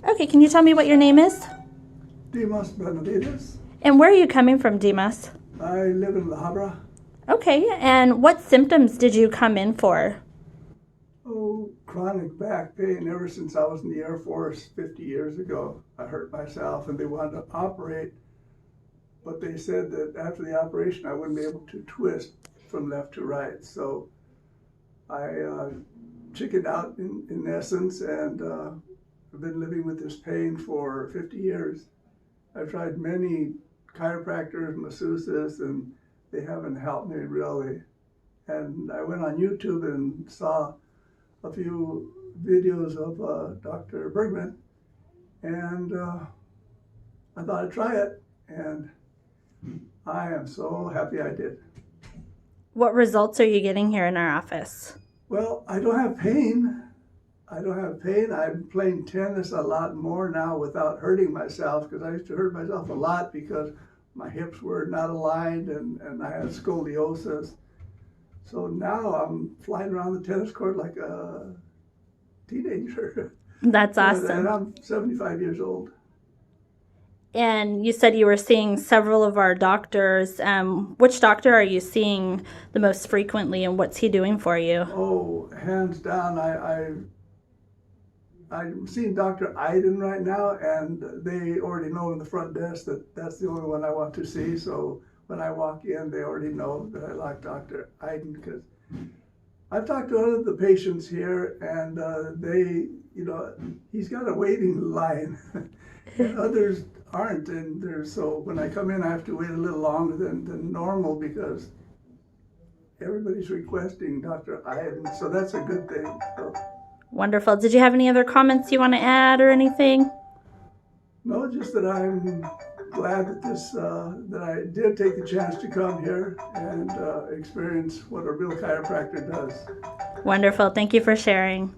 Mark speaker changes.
Speaker 1: Okay, can you tell me what your name is?
Speaker 2: Dimas Benavides.
Speaker 1: And where are you coming from, Dimas?
Speaker 2: I live in La Habra.
Speaker 1: Okay, and what symptoms did you come in for?
Speaker 2: Oh, chronic back pain ever since I was in the Air Force 50 years ago. I hurt myself and they wanted to operate, but they said that after the operation I wouldn't be able to twist from left to right. So I chickened out in essence, and I've been living with this pain for 50 years. I've tried many chiropractors, masseuses, and they haven't helped me really. And I went on YouTube and saw a few videos of Dr. Bergman, and I thought I'd try it, and I am so happy I did.
Speaker 1: What results are you getting here in our office?
Speaker 2: Well, I don't have pain. I'm playing tennis a lot more now without hurting myself, because I used to hurt myself a lot because my hips were not aligned and I had scoliosis. So now I'm flying around the tennis court like a teenager.
Speaker 1: That's awesome.
Speaker 2: And I'm 75 years old.
Speaker 1: And you said you were seeing several of our doctors. Which doctor are you seeing the most frequently, and what's he doing for you?
Speaker 2: Oh, hands down, I'm seeing Dr. Aydin right now, and they already know in the front desk that that's the only one I want to see. So when I walk in, they already know that I like Dr. Aydin, because I've talked to other of the patients here, and he's got a waiting line, and others aren't. And so when I come in, I have to wait a little longer than normal because everybody's requesting Dr. Aydin, so that's a good thing. So.
Speaker 1: Wonderful. Did you have any other comments you want to add or anything?
Speaker 2: No, just that I'm glad that I did take the chance to come here and experience what a real chiropractor does.
Speaker 1: Wonderful. Thank you for sharing.